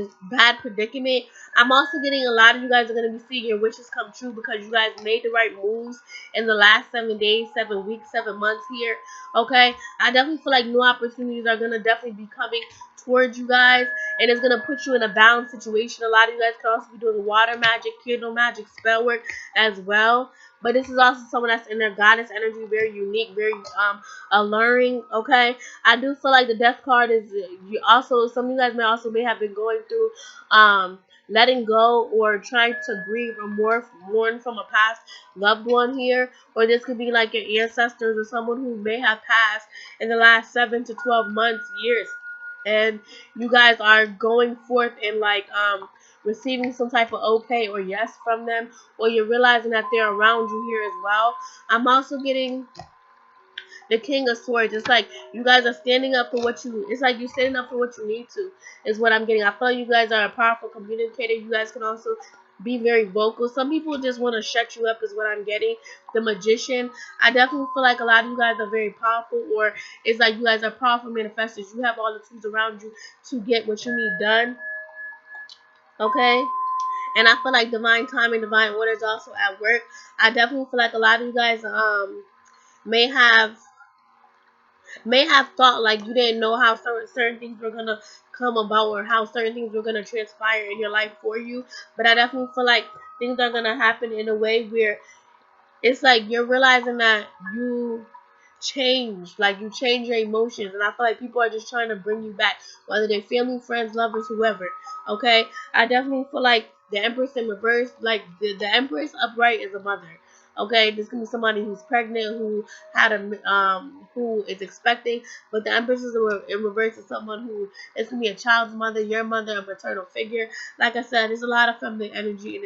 [SPEAKER 1] predicament. I'm also getting a lot of you guys are going to be seeing your wishes come true because you guys made the right moves in the last 7 days, 7 weeks, 7 months here. Okay, I definitely feel like new opportunities are going to definitely be coming towards you guys, and it's going to put you in a balanced situation. A lot of you guys can also be doing water magic, candle magic, spell work as well. But this is also someone that's in their goddess energy, very unique, very alluring. Okay, I do feel like the Death card is you also, some of you guys may have been going through letting go or trying to grieve or mourn from a past loved one here, or this could be like your ancestors or someone who may have passed in the last 7 to 12 months, years, and you guys are going forth and like receiving some type of okay or yes from them, or you're realizing that they're around you here as well. I'm also getting the King of Swords. It's like you guys are standing up for what you. It's like you're standing up for what you need to. Is what I'm getting. I feel like you guys are a powerful communicator. You guys can also be very vocal. Some people just want to shut you up. Is what I'm getting. The Magician. I definitely feel like a lot of you guys are very powerful, or it's like you guys are powerful manifestors. You have all the tools around you to get what you need done. Okay. And I feel like divine timing, divine order is also at work. I definitely feel like a lot of you guys may have thought like you didn't know how certain things were gonna come about or how certain things were gonna transpire in your life for you. But I definitely feel like things are gonna happen in a way where it's like you're realizing that you change your emotions, and I feel like people are just trying to bring you back, whether they're family, friends, lovers, whoever. Okay, I definitely feel like the Empress in reverse, like the Empress upright is a mother. Okay, this can be somebody who's pregnant, who had who is expecting, but the Empress is in reverse is someone who is gonna be a child's mother, your mother, a maternal figure. Like I said, there's a lot of feminine energy in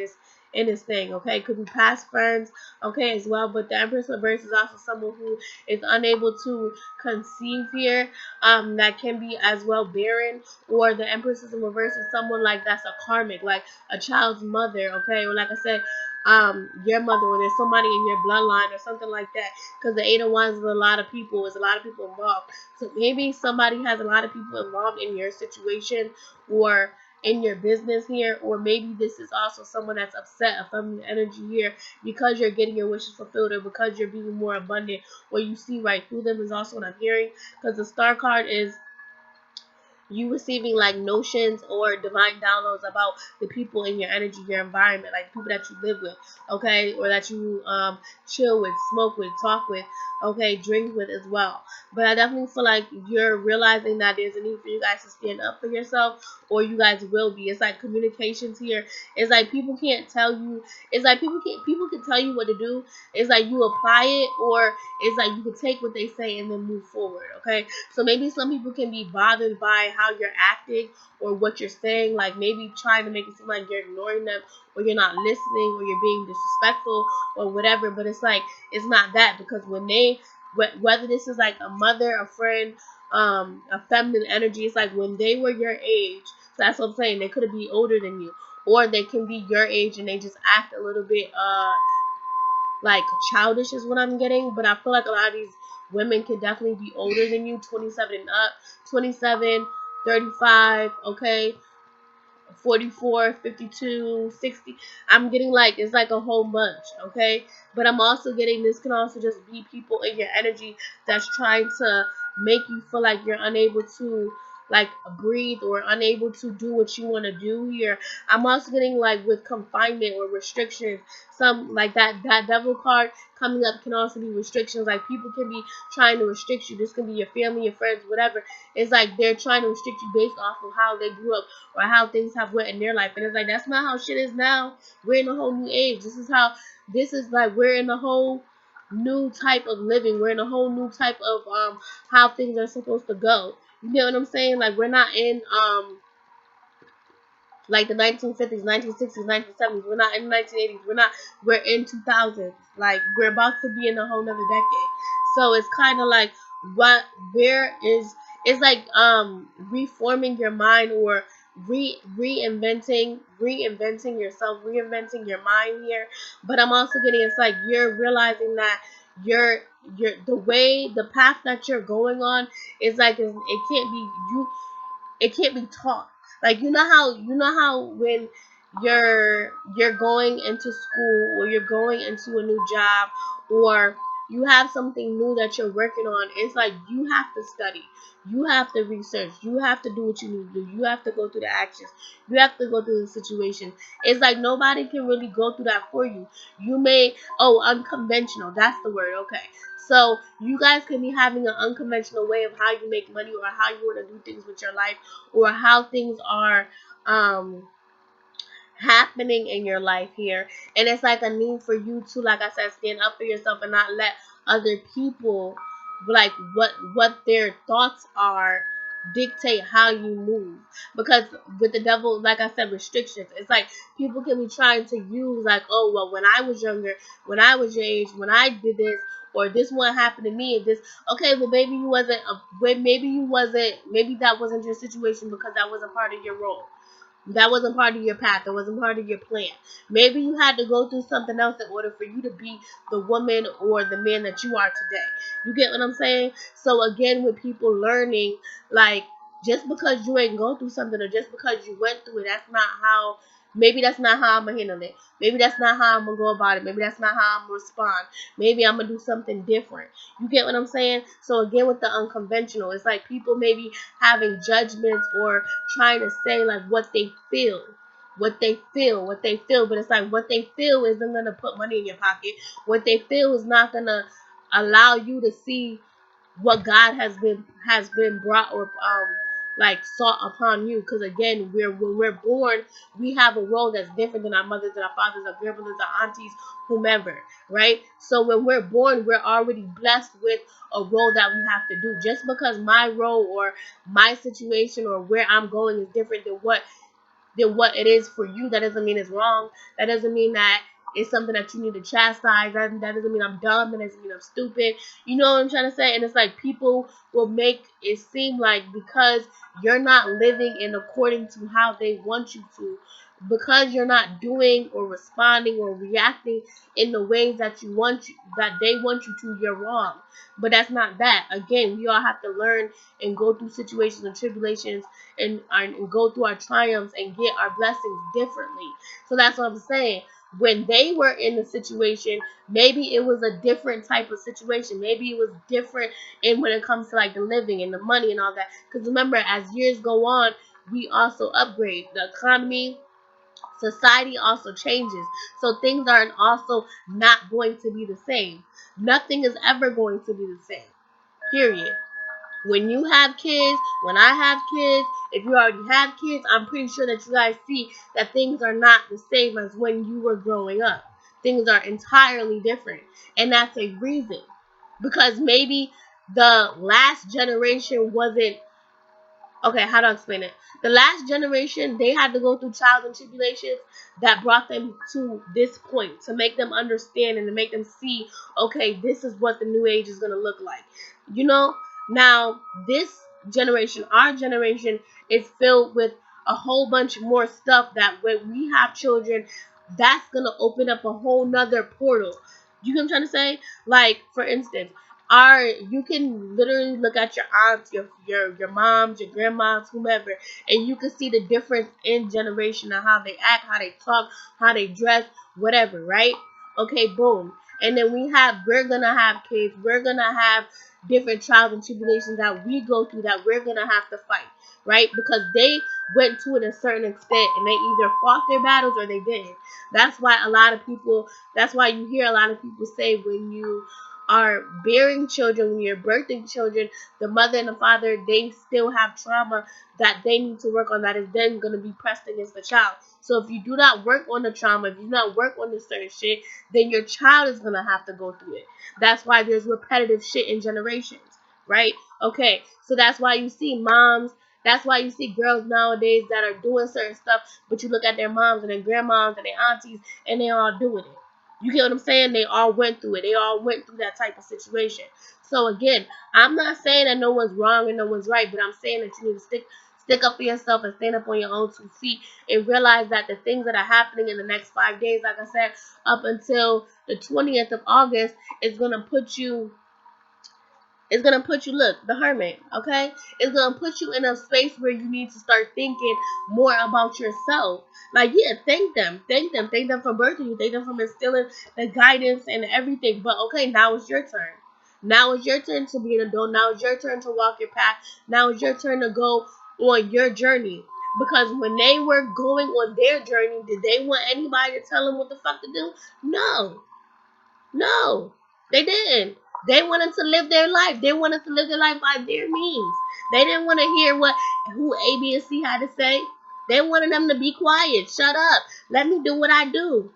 [SPEAKER 1] this thing. Okay, could be past friends, okay, as well. But the Empress reverse is also someone who is unable to conceive here. That can be as well barren, or the Empress is in reverse is someone like that's a karmic, like a child's mother. Okay, or like I said, your mother, or there's somebody in your bloodline or something like that. Because the Eight of Wands is a lot of people. Is a lot of people involved. So maybe somebody has a lot of people involved in your situation or in your business here, or maybe this is also someone that's upset, a feminine energy here, because you're getting your wishes fulfilled, or because you're being more abundant, or you see right through them is also what I'm hearing. Because the Star card is you receiving like notions or divine downloads about the people in your energy, your environment, like people that you live with, okay, or that you chill with, smoke with, talk with, okay, drink with as well. But I definitely feel like you're realizing that there's a need for you guys to stand up for yourself, or you guys will be. It's like communications here. It's like people can't tell you. It's like people can tell you what to do. It's like you apply it, or it's like you can take what they say and then move forward. Okay, so maybe some people can be bothered by how you're acting or what you're saying, like maybe trying to make it seem like you're ignoring them, or you're not listening, or you're being disrespectful or whatever. But it's like it's not that, because when they, whether this is like a mother, a friend, a feminine energy, it's like when they were your age. So that's what I'm saying. They could be older than you, or they can be your age and they just act a little bit like childish is what I'm getting. But I feel like a lot of these women can definitely be older than you, 27 and up, 27, 35, okay, 44, 52, 60. I'm getting like, it's like a whole bunch, okay? But I'm also getting, this can also just be people in your energy that's trying to make you feel like you're unable to like breathe or unable to do what you want to do here. I'm also getting like with confinement or restrictions, some like that devil card coming up can also be restrictions. Like people can be trying to restrict you. This can be your family, your friends, whatever. It's like they're trying to restrict you based off of how they grew up or how things have went in their life. And it's like, that's not how shit is now. We're in a whole new age. This is like, we're in a whole new type of living. We're in a whole new type of how things are supposed to go. You get what I'm saying? Like, we're not in like the 1950s, 1960s, 1970s. We're not in the 1980s. We're in 2000s. Like, we're about to be in a whole nother decade. So it's kind of like, what, where is, it's like reforming your mind, or reinventing yourself, reinventing your mind here. But I'm also getting, it's like you're realizing that you're the path that you're going on is like, it can't be you, it can't be taught. Like, you know how when you're going into school, or you're going into a new job, or you have something new that you're working on, it's like you have to study, you have to research, you have to do what you need to do, you have to go through the actions, you have to go through the situation. It's like nobody can really go through that for you. You may, unconventional, that's the word, okay. So you guys can be having an unconventional way of how you make money, or how you want to do things with your life, or how things are um happening in your life here. And it's like a need for you to, like I said, stand up for yourself and not let other people, like what their thoughts are, dictate how you move. Because with the devil, like I said, restrictions, it's like people can be trying to use, like, oh well, when I was younger, when I was your age, when I did this, or this one happened to me, and this, okay, well maybe you wasn't maybe that wasn't your situation, because that wasn't part of your role. That wasn't part of your path. That wasn't part of your plan. Maybe you had to go through something else in order for you to be the woman or the man that you are today. You get what I'm saying? So again, with people learning, like, just because you ain't go through something, or just because you went through it, maybe that's not how I'm going to handle it. Maybe that's not how I'm going to go about it. Maybe that's not how I'm going to respond. Maybe I'm going to do something different. You get what I'm saying? So again, with the unconventional, it's like people maybe having judgments, or trying to say like what they feel. But it's like what they feel isn't going to put money in your pocket. What they feel is not going to allow you to see what God has been brought, or like sought upon you. Because again, when we're born, we have a role that's different than our mothers and our fathers, our grandmothers, our aunties, whomever, right? So when we're born, we're already blessed with a role that we have to do. Just because my role, or my situation, or where I'm going is different than what it is for you, that doesn't mean it's wrong. That doesn't mean that it's something that you need to chastise. That doesn't mean I'm dumb. That doesn't mean I'm stupid. You know what I'm trying to say? And it's like people will make it seem like, because you're not living in according to how they want you to, because you're not doing or responding or reacting in the ways that they want you to, you're wrong. But that's not that. Again, we all have to learn and go through situations and tribulations, and go through our triumphs and get our blessings differently. So that's what I'm saying. when they were in the situation, maybe it was a different type of situation. Maybe it was different in when it comes to like the living and the money and all that. Because remember, as years go on, we also upgrade. The economy, society also changes. So things aren't also not going to be the same. Nothing is ever going to be the same. Period. When you have kids, when I have kids, if you already have kids, I'm pretty sure that you guys see that things are not the same as when you were growing up. Things are entirely different. And that's a reason. Because maybe the last generation wasn't, okay, how do I explain it? The last generation, they had to go through trials and tribulations that brought them to this point to make them understand and to make them see, okay, this is what the new age is going to look like. You know, now this generation, our generation, is filled with a whole bunch more stuff that when we have children, that's going to open up a whole nother portal. You know what I'm trying to say? Like, for instance, you can literally look at your aunts, your moms, your grandmas, whomever, and you can see the difference in generation of how they act, how they talk, how they dress, whatever, right? Okay, boom. And then we're gonna have kids, we're gonna have different trials and tribulations that we go through that we're gonna have to fight, right? Because they went to it a certain extent and they either fought their battles or they didn't. That's why you hear a lot of people say when you are bearing children, when you're birthing children, the mother and the father, they still have trauma that they need to work on that is then going to be pressed against the child. So if you do not work on the trauma, if you do not work on this certain shit, then your child is going to have to go through it. That's why there's repetitive shit in generations, right? Okay, so that's why you see moms, that's why you see girls nowadays that are doing certain stuff, but you look at their moms and their grandmoms and their aunties, and they all doing it. You get what I'm saying? They all went through it. They all went through that type of situation. So again, I'm not saying that no one's wrong and no one's right, but I'm saying that you need to stick up for yourself and stand up on your own 2 feet and realize that the things that are happening in the next 5 days, like I said, up until the 20th of August, is gonna put you look, the hermit, okay? It's gonna put you in a space where you need to start thinking more about yourself. Like, yeah, thank them for birthing you, thank them for instilling the guidance and everything. But okay, now it's your turn. Now it's your turn to be an adult. Now it's your turn to walk your path. Now it's your turn to go on your journey. Because when they were going on their journey, did they want anybody to tell them what the fuck to do? No, they didn't. They wanted to live their life. They wanted to live their life by their means. They didn't want to hear who A, B, and C had to say. They wanted them to be quiet. Shut up. Let me do what I do.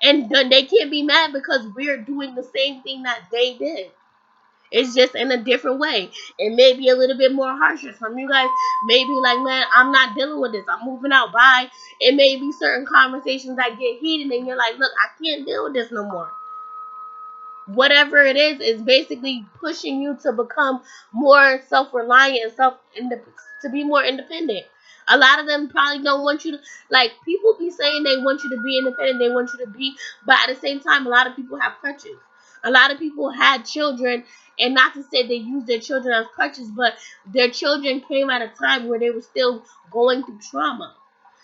[SPEAKER 1] And they can't be mad because we're doing the same thing that they did. It's just in a different way. It may be a little bit more harsher. Some of you guys may be like, man, I'm not dealing with this. I'm moving out. Bye. It may be certain conversations that get heated and you're like, look, I can't deal with this no more. Whatever it is basically pushing you to become more self-reliant and to be more independent. A lot of them probably don't want you to, like, people be saying they want you to be independent, they want you to be, but at the same time, a lot of people have crutches. A lot of people had children, and not to say they use their children as crutches, but their children came at a time where they were still going through trauma.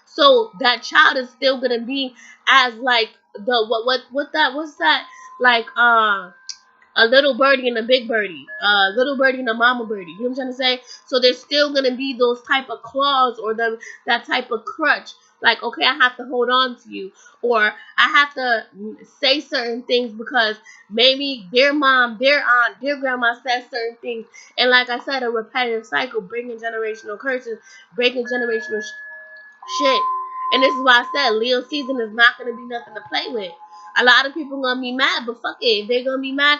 [SPEAKER 1] So that child is still gonna be as like what's that, like a little birdie and a big birdie, a little birdie and a mama birdie. You know what I'm trying to say? So there's still gonna be those type of claws or that type of crutch. Like, okay, I have to hold on to you, or I have to say certain things because maybe their mom, their aunt, their grandma said certain things, and like I said, a repetitive cycle, bringing generational curses, breaking generational shit. And this is why I said Leo season is not gonna be nothing to play with. A lot of people gonna be mad, but fuck it. If they're gonna be mad,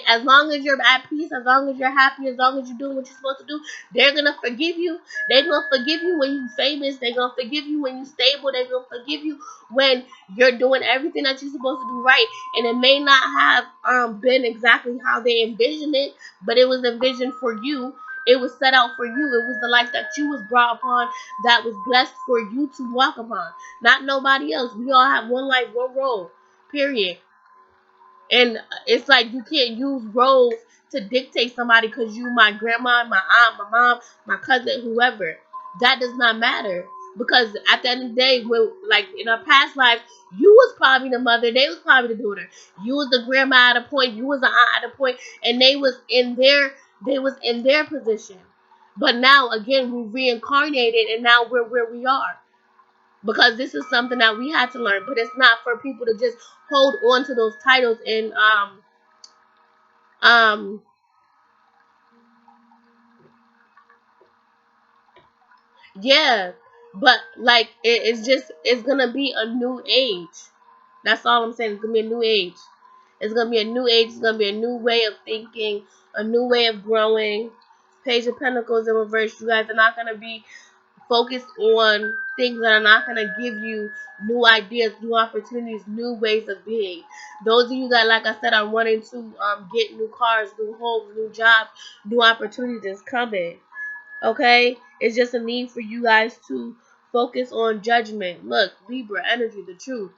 [SPEAKER 1] as long as you're at peace, as long as you're happy, as long as you're doing what you're supposed to do, they're gonna forgive you. They're gonna forgive you when you're famous. They're gonna forgive you when you're stable. They're gonna forgive you when you're doing everything that you're supposed to do right. And it may not have been exactly how they envisioned it, but it was envisioned for you. It was set out for you. It was the life that you was brought upon, that was blessed for you to walk upon, not nobody else. We all have one life, one role, period. And it's like you can't use roles to dictate somebody because you my grandma, my aunt, my mom, my cousin, whoever. That does not matter. Because at the end of the day, when, like in our past lives, you was probably the mother, they was probably the daughter. You was the grandma at a point, you was the aunt at a point, and they was in their position. But now again, we reincarnated, and now we're where we are. Because this is something that we had to learn, but it's not for people to just hold on to those titles and um yeah, but like it's gonna be a new age. That's all I'm saying. It's gonna be a new age. It's gonna be a new age. It's gonna be a new way of thinking, a new way of growing. Page of Pentacles in reverse. You guys are not gonna be focused on things that are not gonna give you new ideas, new opportunities, new ways of being. Those of you that, like I said, are wanting to get new cars, new homes, new jobs, new opportunities coming. Okay? It's just a need for you guys to focus on judgment. Look, Libra energy, the truth.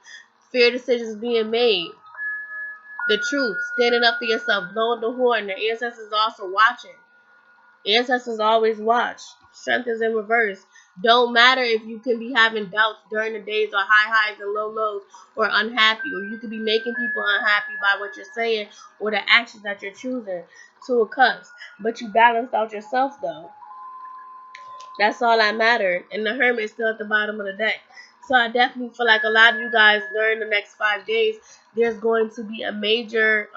[SPEAKER 1] Fair decisions being made. The truth. Standing up for yourself. Blowing the horn. The ancestors also watching. Ancestors always watch. Strength is in reverse. Don't matter if you can be having doubts during the days or high highs and low lows or unhappy, or you could be making people unhappy by what you're saying or the actions that you're choosing. Two of Cups. But you balanced out yourself though. That's all that mattered. And the Hermit is still at the bottom of the deck. So I definitely feel like a lot of you guys during the next 5 days, there's going to be a major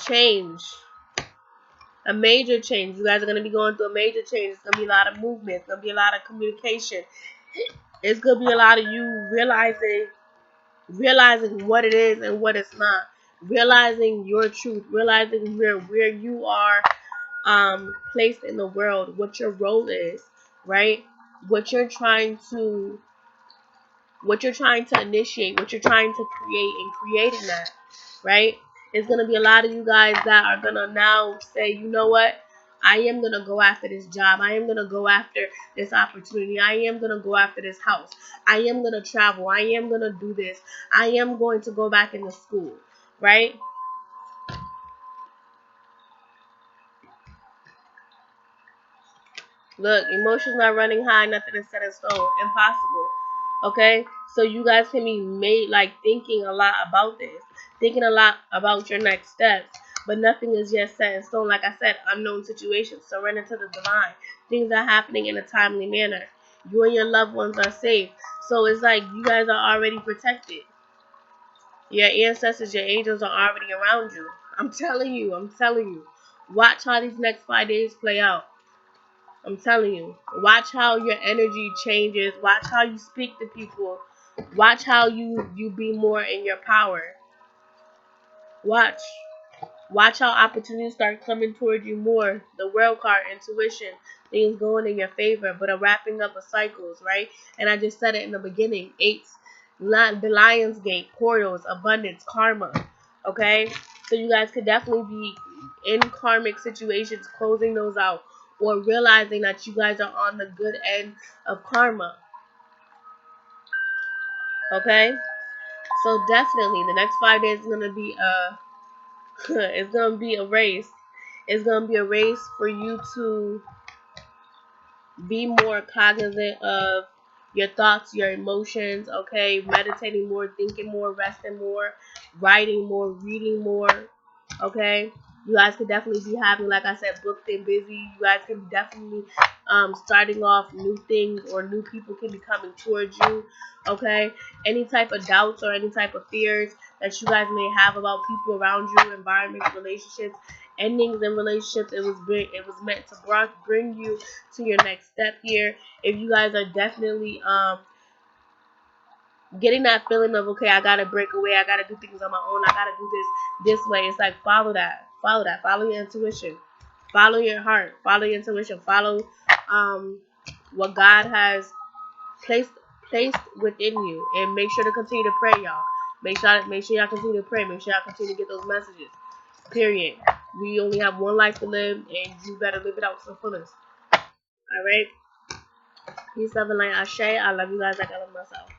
[SPEAKER 1] change. A major change. You guys are going to be going through a major change. It's going to be a lot of movement. It's going to be a lot of communication. It's going to be a lot of you realizing what it is and what it's not. Realizing your truth. Realizing where you are placed in the world, what your role is, right? What you're trying to initiate, what you're trying to create, and creating that, right? It's gonna be a lot of you guys that are gonna now say, you know what? I am gonna go after this job. I am gonna go after this opportunity. I am gonna go after this house. I am gonna travel. I am gonna do this. I am going to go back into school, right? Look, emotions are running high, nothing is set in stone. Impossible. Okay? So you guys can be made like thinking a lot about this. Thinking a lot about your next steps. But nothing is yet set in stone. Like I said, unknown situations. Surrender to the divine. Things are happening in a timely manner. You and your loved ones are safe. So it's like you guys are already protected. Your ancestors, your angels are already around you. I'm telling you. I'm telling you. Watch how these next 5 days play out. I'm telling you. Watch how your energy changes. Watch how you speak to people. Watch how you be more in your power. Watch. Watch how opportunities start coming towards you more. The World card, intuition, things going in your favor, but a wrapping up of cycles, right? And I just said it in the beginning. Eights, the Lion's Gate, portals, abundance, karma. Okay? So you guys could definitely be in karmic situations, closing those out, or realizing that you guys are on the good end of karma. Okay? So definitely the next 5 days is gonna be it's gonna be a race. It's gonna be a race for you to be more cognizant of your thoughts, your emotions, okay? Meditating more, thinking more, resting more, writing more, reading more, okay? You guys could definitely be having, like I said, booked and busy. You guys can be definitely starting off new things, or new people can be coming towards you, okay? Any type of doubts or any type of fears that you guys may have about people around you, environments, relationships, endings in relationships, it was meant to bring you to your next step here. If you guys are definitely getting that feeling of, okay, I gotta break away, I gotta do things on my own, I gotta do this way, it's like follow your intuition, follow your heart, follow your intuition, follow what God has placed within you, and make sure to continue to pray, y'all. Make sure y'all continue to pray. Make sure y'all continue to get those messages. Period. We only have one life to live, and you better live it out to the fullest. All right. Peace, love, and light. Ashe. I love you guys like I love myself.